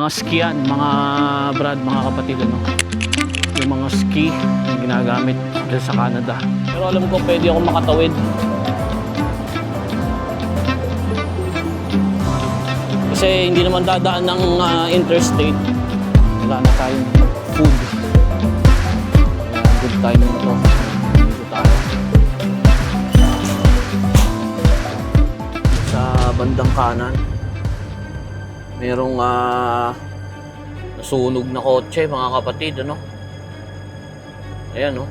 Mga skian, mga brad, mga kapatid, ano? Yung mga ski na ginagamit dyan sa Canada. Pero alam ko pwede ako makatawid. Kasi hindi naman dadaan ng interstate. Wala na tayong food. Kaya good time ito. Dito tayo. Sa bandang kanan, merong nasunog na kotse, mga kapatid, ano? Ayan, no?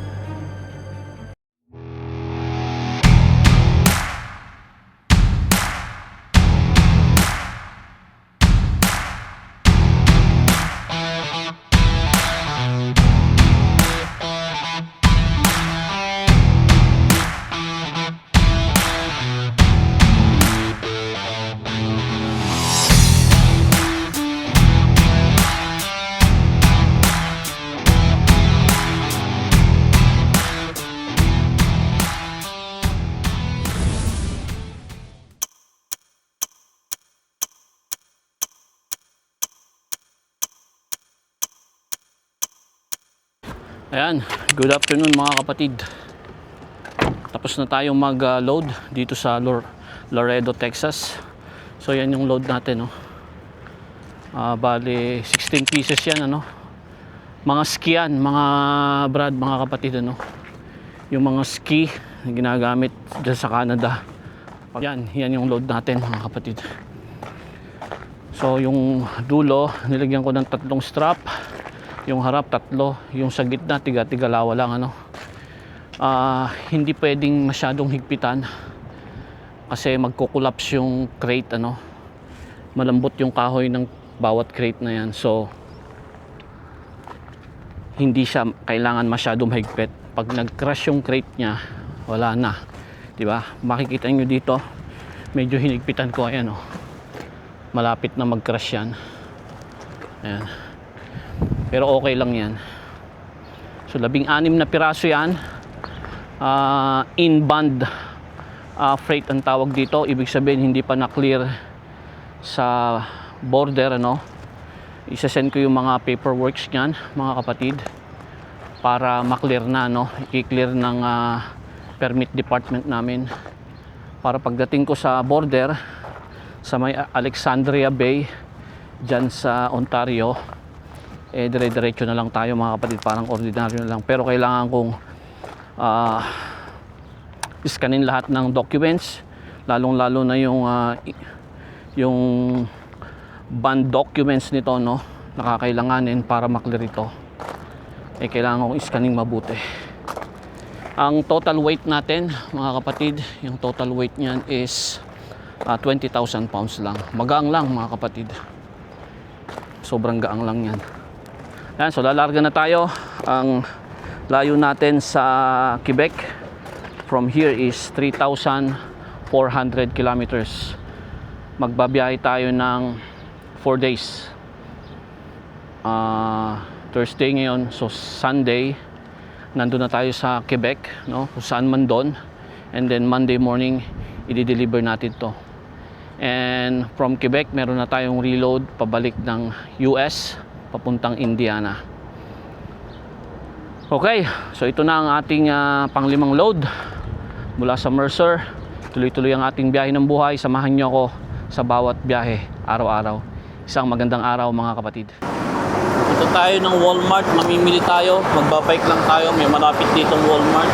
Ayan, good afternoon mga kapatid. Tapos na tayong mag-load dito sa Laredo, Texas. So yan yung load natin, no? Bali 16 pieces yan, ano? Mga skian, mga brad, mga kapatid, ano? Yung mga ski na ginagamit dyan sa Canada. Yan yung load natin, mga kapatid. So yung dulo, nilagyan ko ng 3 strap. Yung harap 3, yung sa gitna tiga-tigalawa lang, ano. Hindi pwedeng masyadong higpitan kasi magko-collapse yung crate, ano. Malambot yung kahoy ng bawat crate na yan, so hindi siya kailangan masyadong higpit. Pag nag-crash yung crate niya, wala na, di ba? Makikita nyo dito, medyo hinigpitan ko, ayan, oh. Malapit na mag-crash yan, ayan. Pero okay lang yan. So 16 na piraso yan. Inbound freight ang tawag dito. Ibig sabihin hindi pa na-clear sa border, ano. Isa-send ko yung mga paperworks niyan, mga kapatid, para ma-clear na, no. I-clear ng permit department namin, para pagdating ko sa border sa may Alexandria Bay dyan sa Ontario, dire-diretso na lang tayo, mga kapatid. Parang ordinaryo na lang, pero kailangan kong iskanin lahat ng documents, lalong-lalo na yung bond documents nito, no. Nakakailanganin para maklear ito. Kailangan kong iskaning mabuti. Ang total weight natin, mga kapatid, yung total weight niyan is 20,000 pounds lang. Magaang lang, mga kapatid. Sobrang gaang lang yan. Yan, so lalarga na tayo. Ang layo natin sa Quebec from here is 3,400 kilometers. Magbabiyahe tayo ng 4 days. Thursday ngayon, so Sunday nandun na tayo sa Quebec, no? Kung saan man doon. And then Monday morning i-deliver natin to. And from Quebec meron na tayong reload pabalik ng US papuntang Indiana. Okay, so ito na ang ating pang-5 load mula sa Mercer. Tuloy-tuloy ang ating biyahe ng buhay. Samahan nyo ako sa bawat biyahe araw-araw. Isang magandang araw, mga kapatid. Ito tayo ng Walmart, mamimili tayo. Magbabike lang tayo, may malapit ditong Walmart.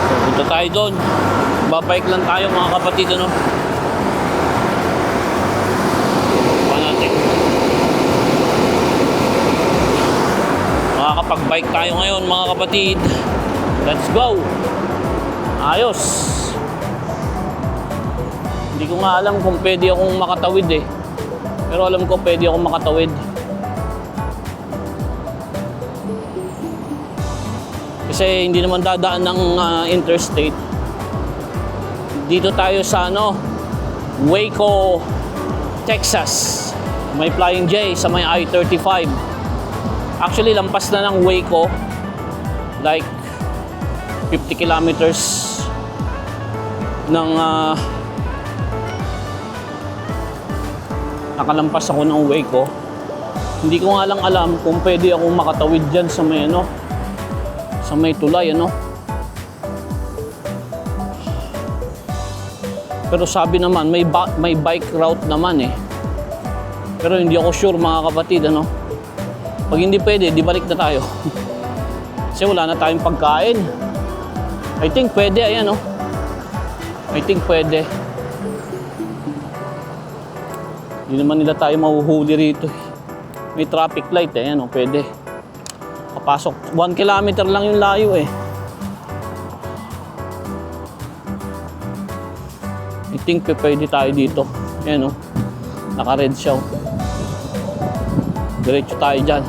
So punta tayo doon. Magbabike lang tayo, mga kapatid, ano. Makakapag-bike tayo ngayon, mga kapatid. Let's go. Ayos. Hindi ko nga alam kung pwede akong makatawid, eh. Pero alam ko pwede akong makatawid. Kasi hindi naman dadaan ng interstate. Dito tayo sa Waco, Texas. May Flying J sa may I-35. Actually, lampas na ng Waco. Like 50 kilometers ng nakalampas ako ng way ko. Hindi ko nga lang alam kung pwede akong makatawid dyan sa may ano, sa may tulay ano. Pero sabi naman may bike route naman eh. Pero hindi ako sure mga kapatid ano. Pag hindi pwede, di balik na tayo. Kasi wala na tayong pagkain. I think pwede, ayan oh. I think pwede. Hindi naman nila tayo mahuhuli rito. May traffic light eh, ayan oh, pwede. Kapasok, 1 kilometer lang yung layo eh. I think pwede tayo dito. Ayan oh, naka-red siya oh. Diretso tayo dyan.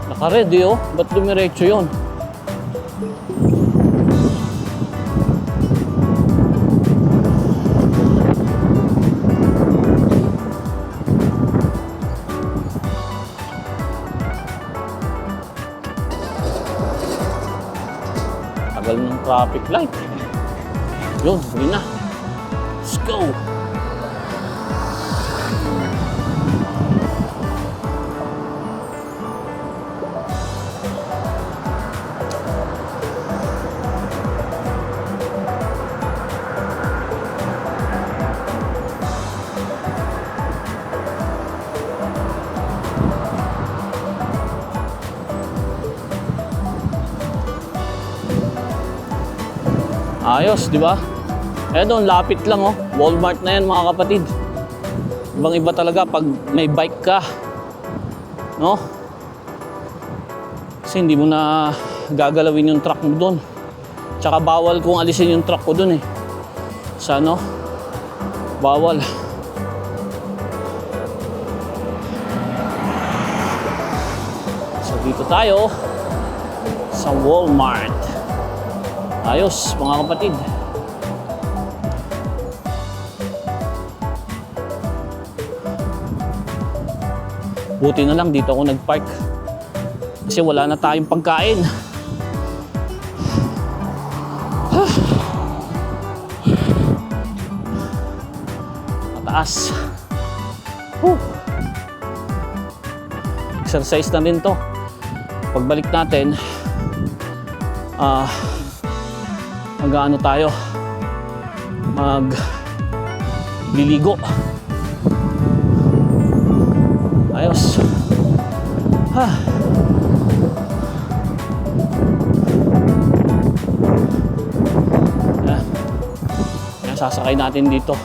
Naka-ready oh. Ba't dumiretso yun? Tagal ng traffic light. Yun, huli na. Let's go! Ayos, di ba? Eh doon, lapit lang oh. Walmart na yan mga kapatid. Ibang iba talaga pag may bike ka. No? Kasi hindi mo na gagalawin yung truck mo doon. Tsaka bawal kong alisin yung truck ko doon eh. Sa ano? Bawal. So dito tayo sa Walmart. Ayos mga kapatid. Buti na lang dito ako nagpark. Kasi wala na tayong pagkain. Mataas. Exercise na rin to. Pagbalik natin, mag-ano tayo, liligo. Ayos. Yan, sasakay natin dito.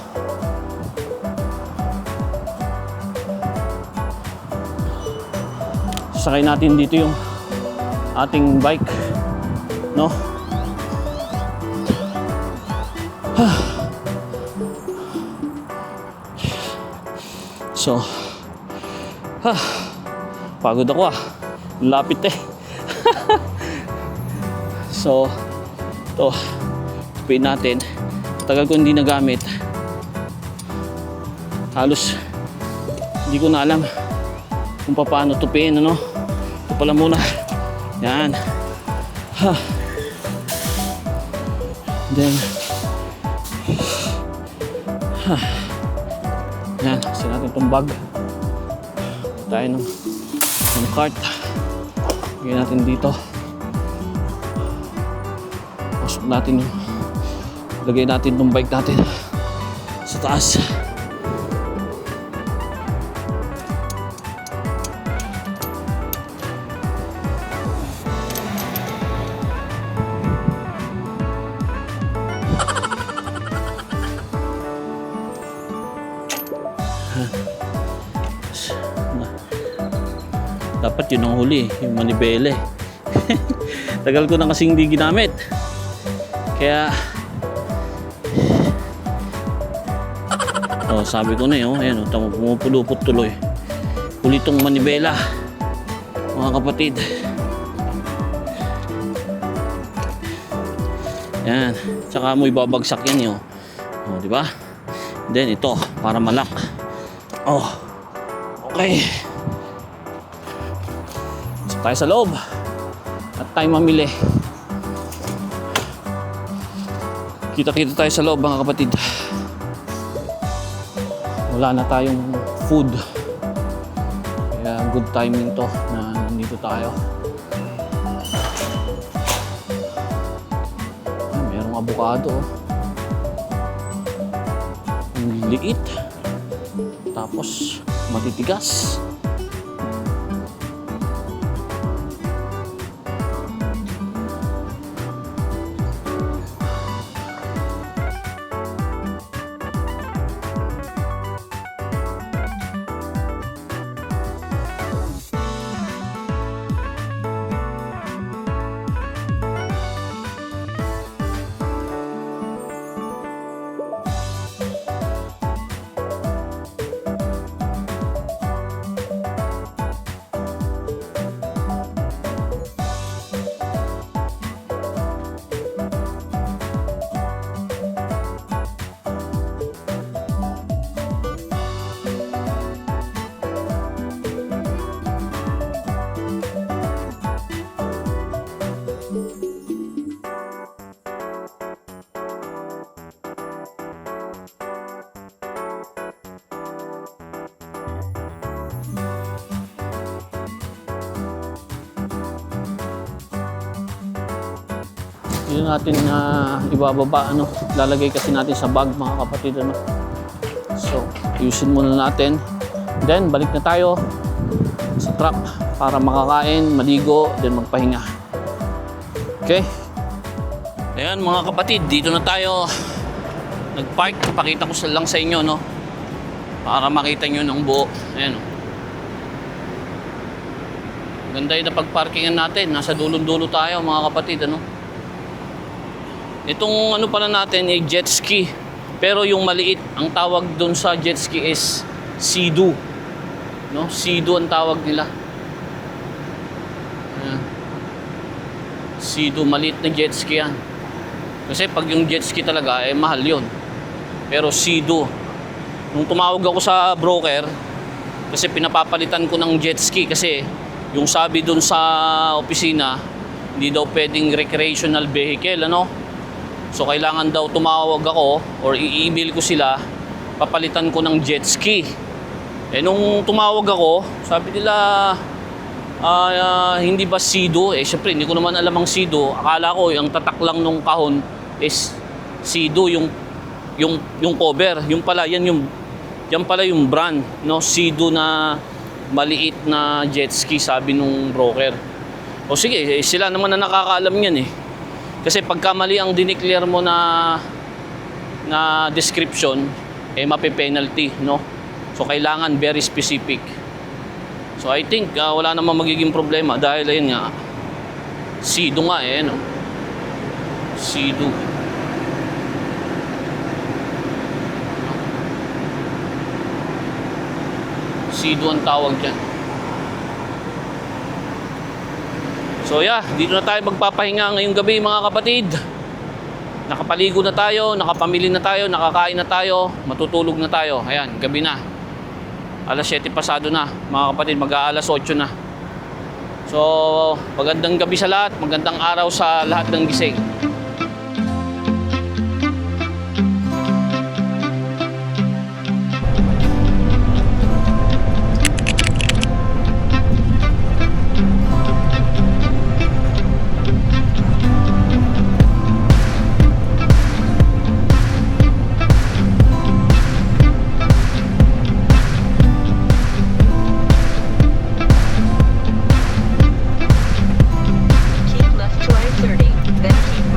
Sasakay natin dito yung ating bike, no? So, pagod ako lapit eh. So, ito, tupiin natin. Tagal ko hindi nagamit. Halos hindi ko na alam kung paano tupiin, ano. Ito pala muna. Yan. Then yan, kasi natin itong bag. Tayo ng cart. Lagyan natin dito. Pasok natin yung, lagay natin itong bike natin sa taas. Dapat yun ang huli, yung manibela eh. Tagal ko na kasing hindi ginamit. Kaya sabi ko na yun, ayan, pumupulupot tuloy. Huli tong manibela, mga kapatid. Yan, tsaka mo ibabagsak yan yun. Di ba? Then ito, para malak. Okay. Tayo sa loob. at tayo mamili. Kita-kita tayo sa loob mga kapatid. Wala na tayong food. Kaya good timing to na nandito tayo. Merong avocado. Ang liit. Tapos matitigas. Yun natin na ibababa, ano, lalagay kasi natin sa bag mga kapatid, ano. So, ayusin muna natin. Then, balik na tayo sa truck para makakain, maligo, then magpahinga. Okay? Ayan mga kapatid, dito na tayo nag-park. Pakita ko lang sa inyo, no, para makita nyo ng buo. Ayan, no. Ganda yung napag-parkingan natin. Nasa dulong-dulo tayo mga kapatid, ano. Itong ano pala natin ay jet ski. Pero yung maliit, ang tawag doon sa jet ski is Sea-Doo. No? Sea-Doo ang tawag nila. Ayan. Sea-Doo, maliit na jet ski yan. Kasi pag yung jet ski talaga, eh mahal yun. Pero Sea-Doo. Nung tumawag ako sa broker, kasi pinapapalitan ko ng jet ski kasi yung sabi doon sa opisina, hindi daw pwedeng recreational vehicle, ano? So kailangan daw tumawag ako or i-email ko sila, papalitan ko ng jet ski. Eh nung tumawag ako, sabi nila hindi ba Sea-Doo? Eh syempre hindi ko naman alam ang Sea-Doo. Akala ko yung tatak lang nung kahon is Sea-Doo, yung cover. Yung pala yan pala yung brand, no? Sea-Doo na maliit na jet ski, sabi nung broker. O sige, sila naman na nakakaalam yan eh. Kasi pagka mali ang dineclare mo na description, eh mape-penalty, no? So kailangan very specific. So I think wala namang magiging problema dahil ayun nga, Sea-Doo nga eh, no? Sea-Doo. Sea-Doo ang tawag dyan. So yeah, dito na tayo magpapahinga ngayong gabi mga kapatid. Nakapaligo na tayo, nakapamili na tayo, nakakain na tayo, matutulog na tayo. Ayan, gabi na. Alas 7 pasado na mga kapatid, mag-aalas 8 na. So, magandang gabi sa lahat, magandang araw sa lahat ng gising. Keep left to I-30, then keep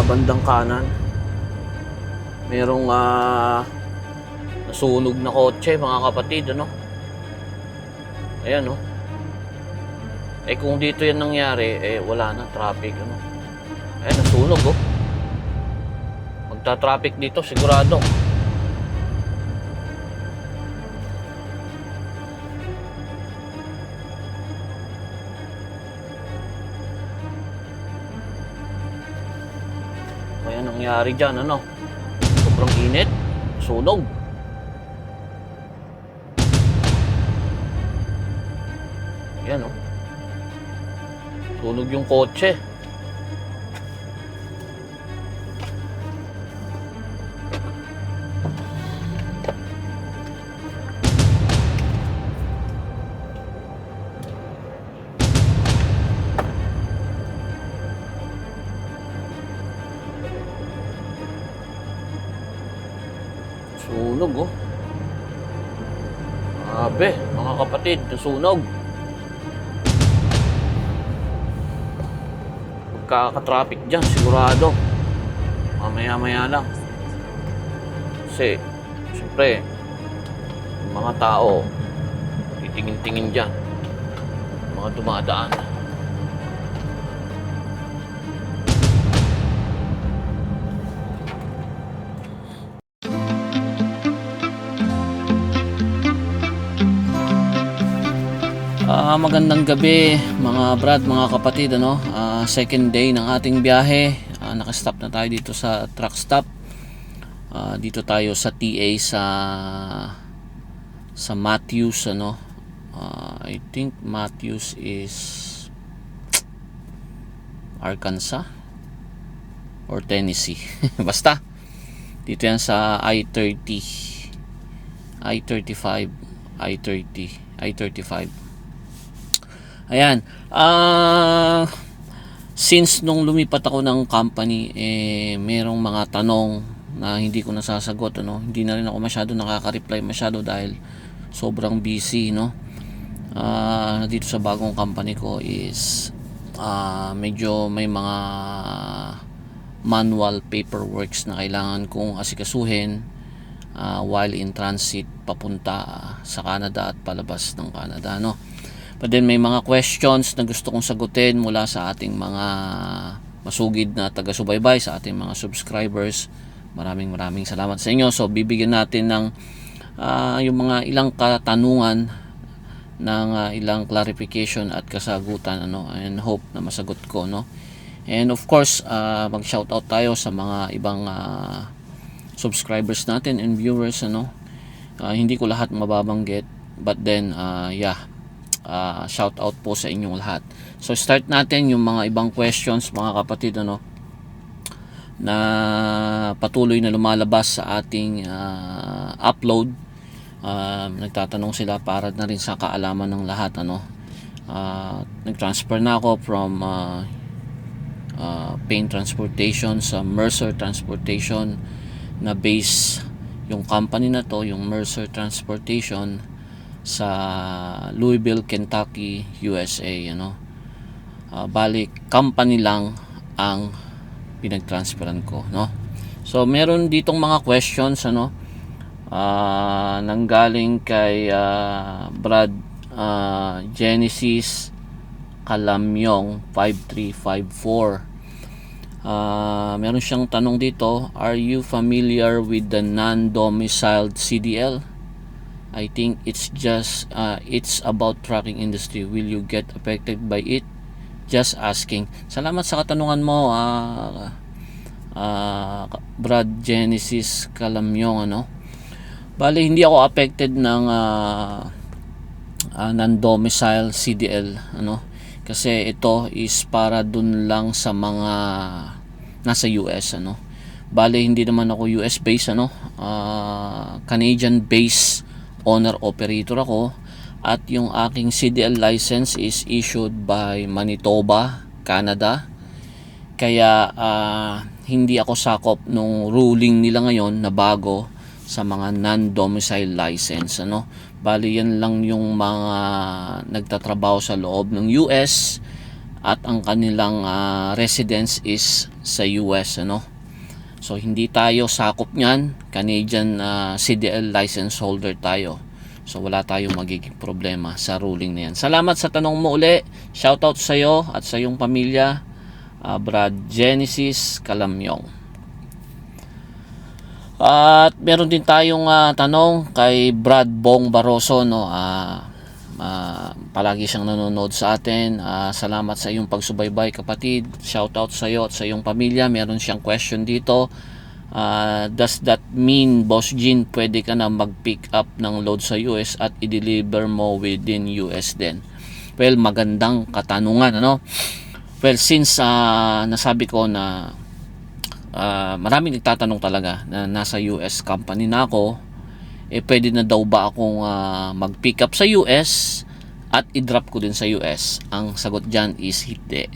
bandang kanan. Merong nasunog na kotse, mga kapatid, ano? Ayan, no? Eh kung dito yan nangyari, eh wala na traffic, ano? Ayan, nasunog, oh. Magta-traffic dito, sigurado. Kaya nangyari dyan, ano? Sobrang init, sunog. Yan, oh. Sunog yung kotse. Sunog, oh. Grabe, mga kapatid, nasunog. Magkaka-traffic dyan, sigurado. Mamaya-maya lang. Kasi, siyempre, yung mga tao, titingin-tingin dyan. Mga dumadaan. Magandang gabi mga brad, mga kapatid, ano? Second day ng ating biyahe. Nakastop na tayo dito sa truck stop. Dito tayo sa TA sa Matthews, ano? I think Matthews is Arkansas or Tennessee. Basta dito yan sa I-30, I-35, I-30, I-35. Ayan. Since nung lumipat ako ng company, merong mga tanong na hindi ko nasasagot, ano. Hindi na rin ako masyado nakaka-reply masyado dahil sobrang busy, no. Dito sa bagong company ko is medyo may mga manual paperworks na kailangan kong asikasuhin while in transit papunta sa Canada at palabas ng Canada, no. But then may mga questions na gusto kong sagutin mula sa ating mga masugid na taga-subaybay, sa ating mga subscribers. Maraming salamat sa inyo. So bibigyan natin ng yung mga ilang katanungan ng ilang clarification at kasagutan, ano, and hope na masagot ko, no. And of course, mag-shoutout tayo sa mga ibang subscribers natin and viewers, ano. Hindi ko lahat mababanggit, but then shout out po sa inyong lahat. So start natin yung mga ibang questions, mga kapatid, ano, na patuloy na lumalabas sa ating upload. Nagtatanong sila para na rin sa kaalaman ng lahat, ano. Nag-transfer na ako from Payne Transportation sa Mercer Transportation, na base yung company na to, yung Mercer Transportation, sa Louisville, Kentucky, USA, ano. Balik company lang ang pinag-transferan ko, no. So meron ditong mga questions, ano, nanggaling kay Brad Genesis Calamyong 5354. Meron siyang tanong dito, are you familiar with the non-domiciled CDL? I think it's just it's about trucking industry. Will you get affected by it? Just asking. Salamat sa katanungan mo, Brad Genesis Calamyong, ano. Bali, hindi ako affected ng non-domicile CDL, ano, kasi ito is para dun lang sa mga nasa US, ano. Bali, hindi naman ako US based, ano. Canadian based owner operator ako, at yung aking CDL license is issued by Manitoba, Canada. Kaya hindi ako sakop nung ruling nila ngayon na bago sa mga non-domicile license, ano. Bali, yan lang yung mga nagtatrabaho sa loob ng US at ang kanilang residence is sa US, ano. So hindi tayo sakop niyan, Canadian CDL license holder tayo. So wala tayong magiging problema sa ruling na yan. Salamat sa tanong mo uli. Shoutout sa iyo at sa iyong pamilya, Brad Genesis Calamyong. At meron din tayong tanong kay Brad Bong Baroso, no. Palagi siyang nanonood sa atin. Salamat sa iyong pagsubaybay, kapatid. Shoutout sa iyo at sa iyong pamilya. Meron siyang question dito. Does that mean, Boss Gene, pwede ka na mag-pick up ng load sa US at i-deliver mo within US din? Well, magandang katanungan, ano? Well, since nasabi ko na maraming nagtatanong talaga na nasa US company na ako, pwede na daw ba akong mag-pick up sa US at i-drop ko din sa US? Ang sagot dyan is hindi.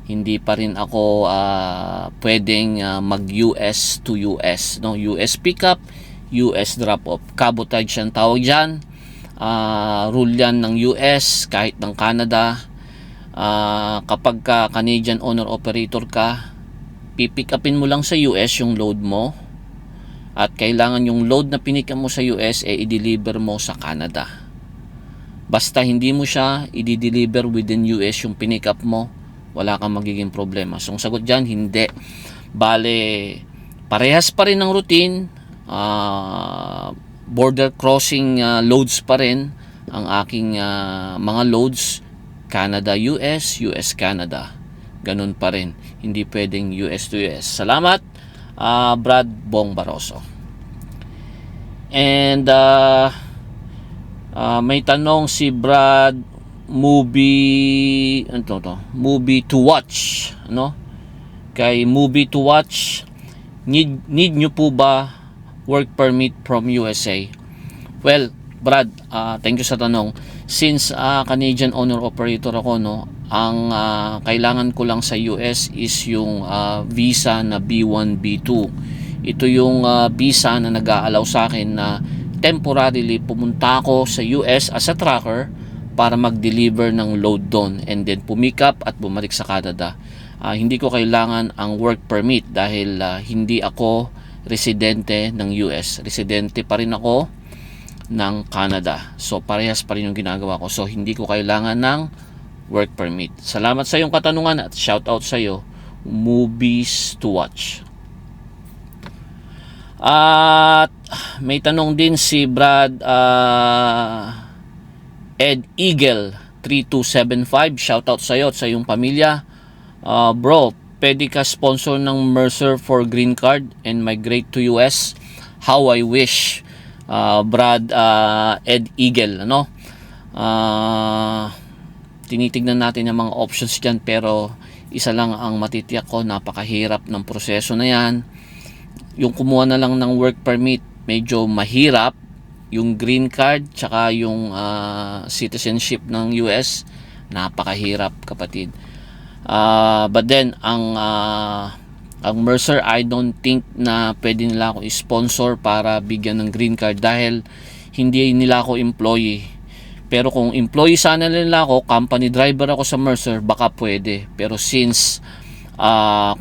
Hindi pa rin ako pwedeng mag-US to US, no? US pick up, US drop off. Cabotage ang tawag dyan. Rule yan ng US, kahit ng Canada. Kapag ka Canadian owner operator ka, pipick upin mo lang sa US yung load mo, at kailangan yung load na pinika mo sa US i-deliver mo sa Canada. Basta hindi mo siya i-deliver within US yung pinick up mo, wala kang magiging problema. So ang sagot dyan, hindi. Bale, parehas pa rin ang routine. Border crossing loads pa rin ang aking mga loads. Canada US, US Canada, ganun pa rin. Hindi pwedeng US to US. Salamat, Brad Bong Baroso. And may tanong si Brad, movie to watch, ano? Kay movie to watch, need nyo po ba work permit from USA? Well, Brad, thank you sa tanong. Since Canadian owner operator ako, no, ang kailangan ko lang sa US is yung visa na B1, B2. Ito yung visa na nag-aalaw sa akin na temporarily pumunta ako sa US as a trucker para mag-deliver ng load doon and then pumick up at bumalik sa Canada. Hindi ko kailangan ang work permit dahil hindi ako residente ng US. Residente pa rin ako ng Canada. So parehas pa rin yung ginagawa ko. So hindi ko kailangan ng work permit. Salamat sa iyong katanungan at shout out sa iyo, movies to watch. At may tanong din si Brad Ed Eagle 3275. Shout out sa iyo at sa iyong pamilya. Bro, pwede ka sponsor ng Mercer for green card and migrate to US? How I wish. Brad Ed Eagle, ano? Tinitignan natin yung mga options dyan, pero isa lang ang matitiyak ko, napakahirap ng proseso na yan. Yung kumuha na lang ng work permit, medyo mahirap. Yung green card tsaka yung citizenship ng US, napakahirap, kapatid. But then ang Mercer, I don't think na pwede nila ako i-sponsor para bigyan ng green card dahil hindi nila ako employee. Pero kung employee sana nila ako, company driver ako sa Mercer, baka pwede. Pero since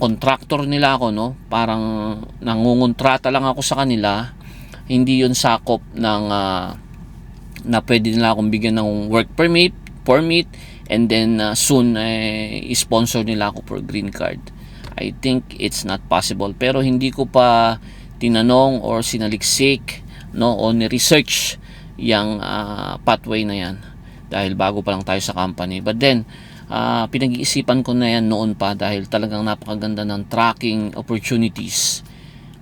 contractor nila ako, no, parang nangungontrata lang ako sa kanila, hindi yun sakop ng na pwede nila akong bigyan ng work permit, and then soon i-sponsor nila ako for green card. I think it's not possible, pero hindi ko pa tinanong or sinaliksik, no, o ni-research yung pathway na yan dahil bago pa lang tayo sa company. But then pinag-iisipan ko na yan noon pa dahil talagang napakaganda ng tracking opportunities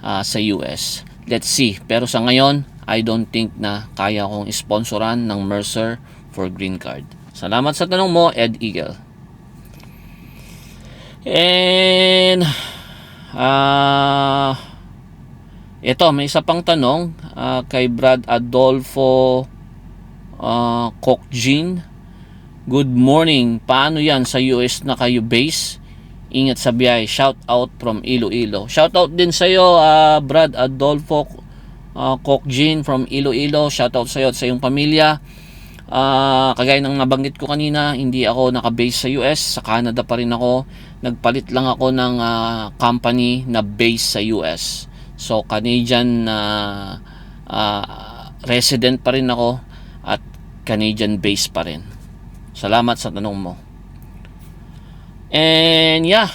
sa US. Let's see. Pero sa ngayon, I don't think na kaya kong sponsoran ng Mercer for green card. Salamat sa tanong mo, Ed Eagle. And ito, may isa pang tanong kay Brad Adolfo Kokjin. Good morning. Paano yan sa US na kayo base? Ingat sa biyahe. Shout out from Iloilo. Shout out din sa iyo, Brad Adolfo Kokjin from Iloilo. Shout out sa iyo at sa iyong pamilya. Kagaya ng nabanggit ko kanina, hindi ako naka-base sa US, sa Canada pa rin ako. Nagpalit lang ako ng company na base sa US. So Canadian resident pa rin ako at Canadian base pa rin. Salamat sa tanong mo. And yeah,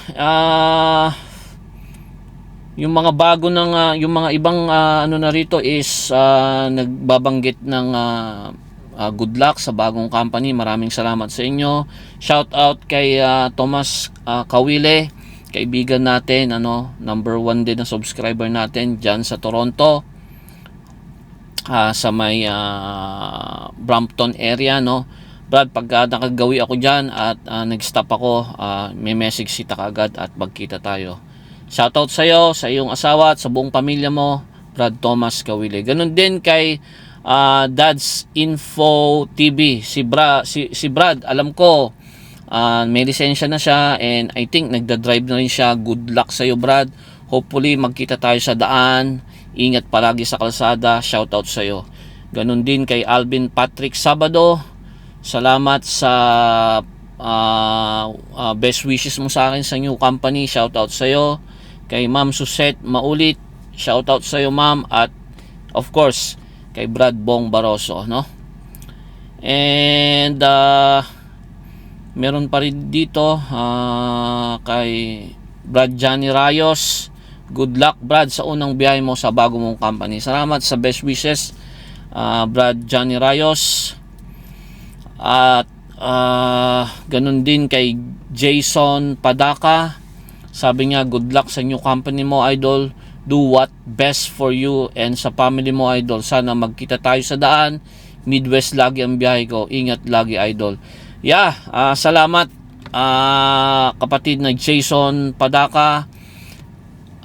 yung mga bago ng yung mga ibang ano na rito is nagbabanggit ng good luck sa bagong company. Maraming salamat sa inyo. Shout out kay Thomas Kawile, kaibigan natin, number 1 din na subscriber natin dyan sa Toronto, sa may Brampton area, no. Brad, pagka nakagawi ako dyan at nag-stop ako, may message kita kagad at magkita tayo. Shoutout sa iyo, sa iyong asawa at sa buong pamilya mo, Brad Thomas Kawile. Ganun din kay Dad's Info TV. Si Brad, alam ko, may lisensya na siya and I think nagda-drive na rin siya. Good luck sa iyo, Brad. Hopefully magkita tayo sa daan. Ingat palagi sa kalsada. Shoutout sa iyo. Ganun din kay Alvin Patrick Sabado. Salamat sa best wishes mo sa akin sa new company. Shoutout sa iyo. Kay Ma'am Suset Maulit, shoutout sa iyo, Ma'am. At of course kay Brad Bong Baroso, no? And meron pa rin dito kay Brad Johnny Rayos. Good luck, Brad, sa unang biyahe mo sa bago mong company. Salamat sa best wishes, Brad Johnny Rayos. At ganun din kay Jason Padaka. Sabi niya, good luck sa new company mo, idol. Do what best for you and sa family mo, idol. Sana magkita tayo sa daan. Midwest lagi ang biyahe ko. Ingat lagi, idol. Yeah, salamat kapatid na Jason Padaka.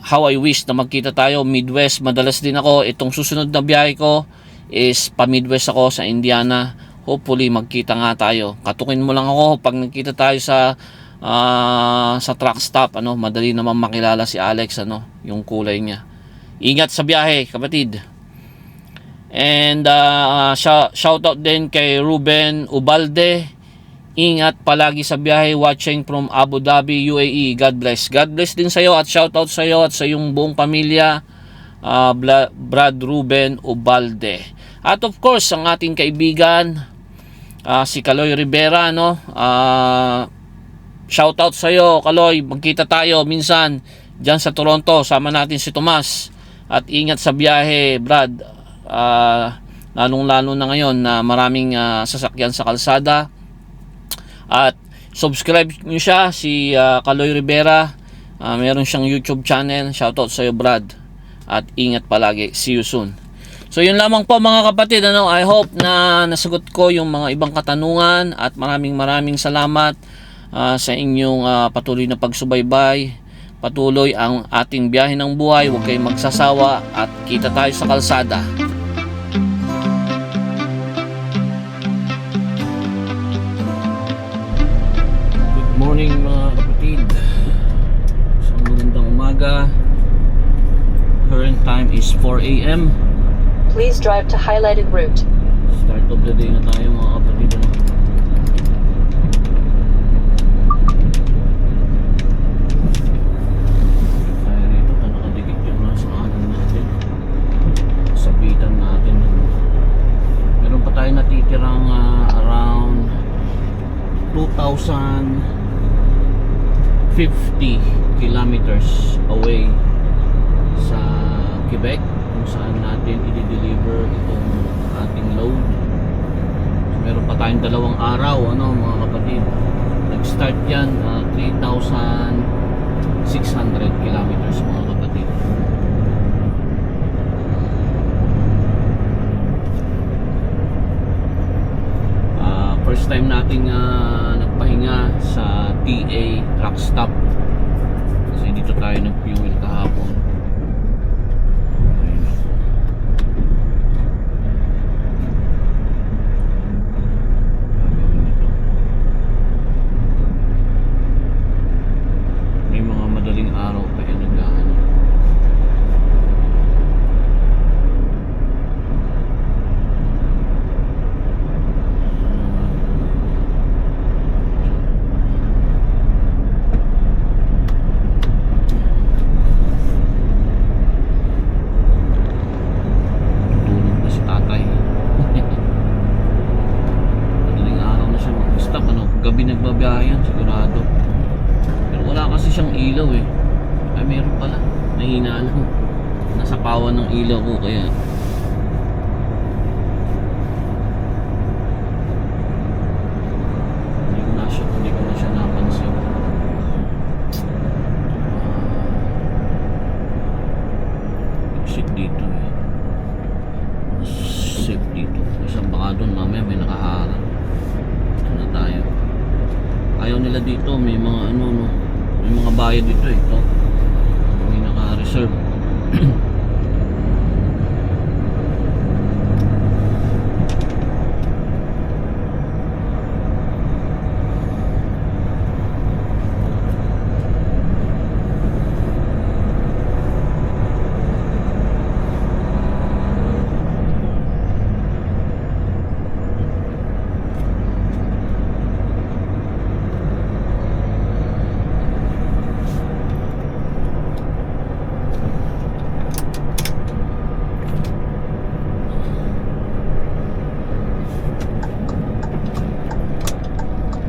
How I wish na magkita tayo Midwest. Madalas din ako. Itong susunod na biyahe ko is pa Midwest ako sa Indiana. Hopefully magkita nga tayo. Katukin mo lang ako pag nagkita tayo sa truck stop, madali naman makilala si Alex, yung kulay niya. Ingat sa biyahe, kapatid. And shout out din kay Ruben Ubalde. Ingat palagi sa biyahe, watching from Abu Dhabi, UAE. God bless. God bless din sa iyo at shout out sa iyo at sa iyong buong pamilya, Brad Ruben Ubalde. At of course, ang ating kaibigan, si Kaloy Rivera, shout out sa iyo, Kaloy. Magkita tayo minsan diyan sa Toronto. Sama natin si Tomas. At ingat sa biyahe, Brad. Lalong-lalo na ngayon na maraming sasakyan sa kalsada. At subscribe niyo siya, si Kaloy Rivera. Meron siyang YouTube channel. Shout out sa iyo, Brad. At ingat palagi. See you soon. So yun lamang po, mga kapatid. I hope na nasagot ko yung mga ibang katanungan at maraming salamat sa inyong patuloy na pagsubaybay. Patuloy ang ating biyahe ng buhay. Huwag kayong magsasawa at kita tayo sa kalsada. Good morning, mga kapatid. Isang magandang umaga. Current time is 4 a.m. Please drive to highlighted route. Start of the day na tayo, mga kapatid. Tayo rito na nakadikit yung nasa kanan natin. Sabitan natin. Meron pa tayo natitirang around 2,050 kilometers away sa Quebec, kung saan natin i-deliver itong ating load. So, meron pa tayong 2 araw, mga kapatid. Nag-start yan 3,600 kilometers, mga kapatid. First time nating nagpahinga sa TA truck stop kasi dito tayo nag-fuel kahapon. biyahe yan, sigurado. Pero wala kasi siyang ilaw eh. Ay, meron pala. Nahina lang. Nasa pawan ng ilaw ko kaya. Hindi ko na siya napansin. Exit dito eh. Safe dito. Isang baka doon mamaya may nakaharap. Ito na tayo. Ayaw nila dito, may mga ano no. May mga bayad dito eh. Ito. May naka-reserve.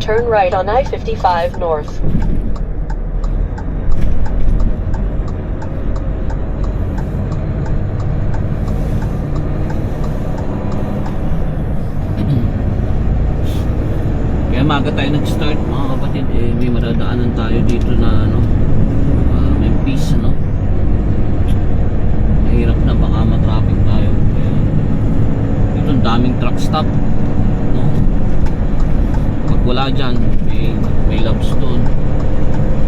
Turn right on I-55 North. Kaya maaga tayo nag-start mga kapatid eh, may madadaanan tayo dito na ano, Memphis ano. Mahirap na baka matraffic tayo. Kaya dito ang daming truck stop no? Pag wala dyan may labs doon.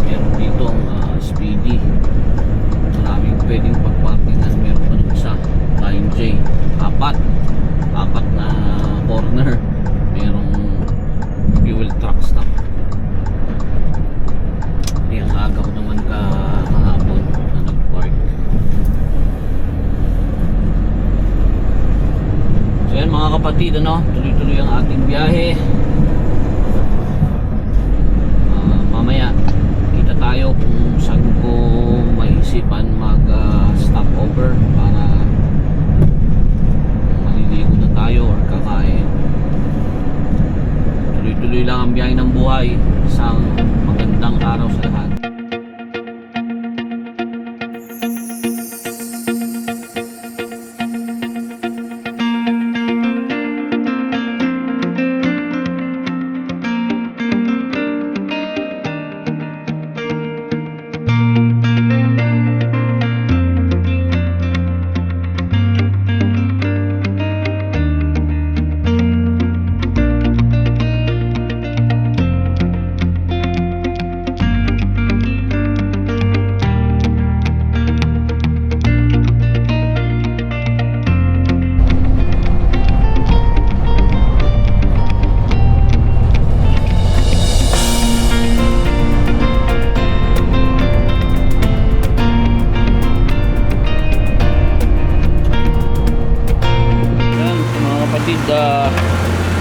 Meron dito ang Speedy. Maraming pwedeng pagparkingan. Meron pa rin isa Line J. Apat na corner. Merong fuel truck stop. Ang aga ko naman kahapon na nag-park. So yan mga kapatid, ano, tuloy-tuloy ang ating biyahe. Mamaya kita tayo kung saan ko maisipan mag stop over para maliligo na tayo or kakain. Tuloy-tuloy lang ang biyahe ng buhay. Isang magandang araw sa lahat.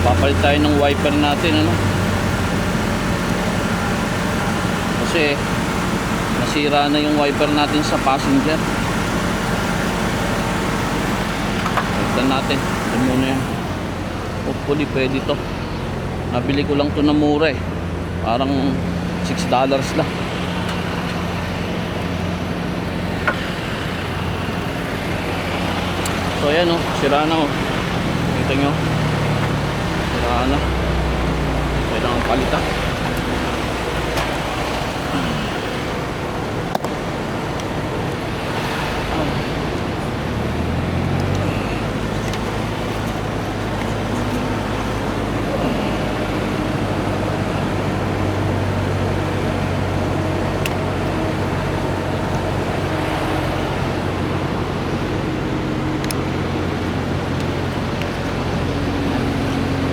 Papalit tayo ng wiper natin ano, kasi nasira na yung wiper natin sa passenger. Palitan natin ito muna yan. Hopefully pwede to. Nabili ko lang to na mura eh, parang $6 lang. So ayan o, sira na o. Kita nyo, sira na. Kailangan palitan.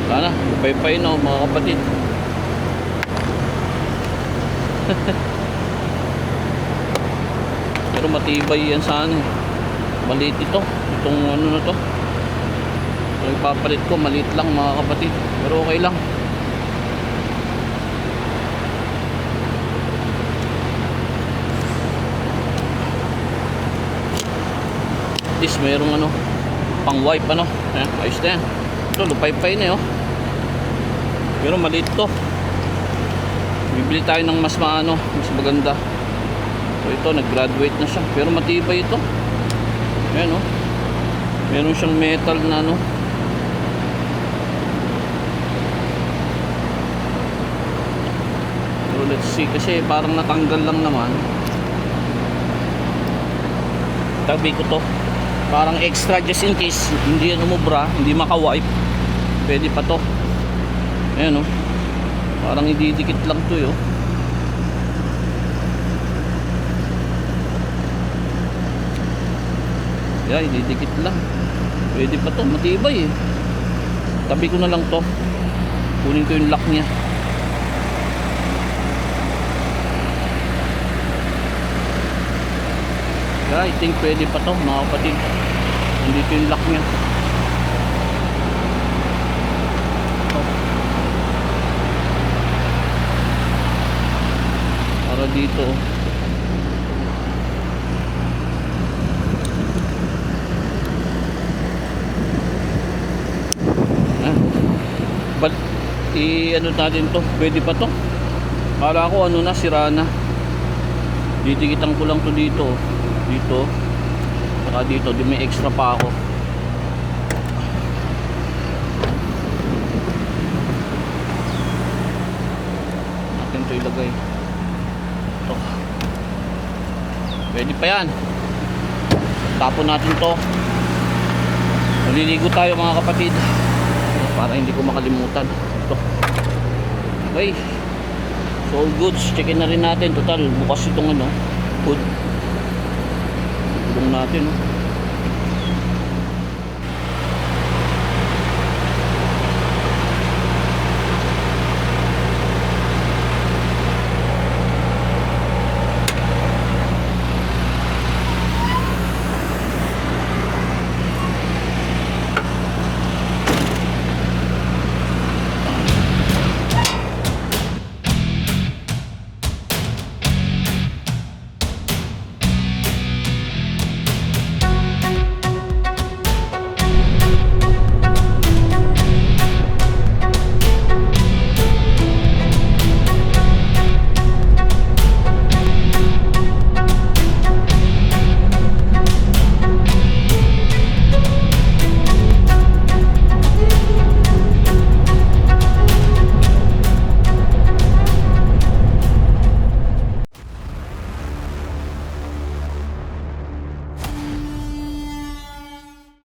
Sana, pay-pay no mga kapatid. Pero matibay yan sana. Maliit ito. Itong ano na to. Yung ipapalit ko maliit lang mga kapatid. Pero okay lang. At least mayroong ano, pang wipe ano. Ayos na yan. Ito, lupay-pay na yun. Pero maliit to. Bibili tayo ng mas maano, mas maganda. So ito, nag-graduate na siya. Pero matibay ito. Ayan oh. Meron siyang metal na ano. So let's see. Kasi parang natanggal lang naman. Tabi ko to. Parang extra just in case. Hindi yan umubra. Hindi maka-wipe. Pwede pa to. Ayan oh. Parang ididikit lang to yo. Yeah, ididikit lang. Pwede pa to, matibay eh. Tabi ko na lang to. Kunin ko yung lock niya. Yeah, I think pwede pa to mga kapatid. Nandito yung lock niya. Para dito. But ano natin to, pwede pa to. Kala ko ano na, sira na. Didikitan ko lang to dito. Dito. Saka dito, di may extra pa ako. Natin to ilagay. Ito. Pwede pa yan. Tapon natin to. Maliligo tayo mga kapatid. Para hindi ko makalimutan. Ito. Okay. So all goods, checkin na rin natin. Total, bukas itong ano, hood. Tulong natin, no?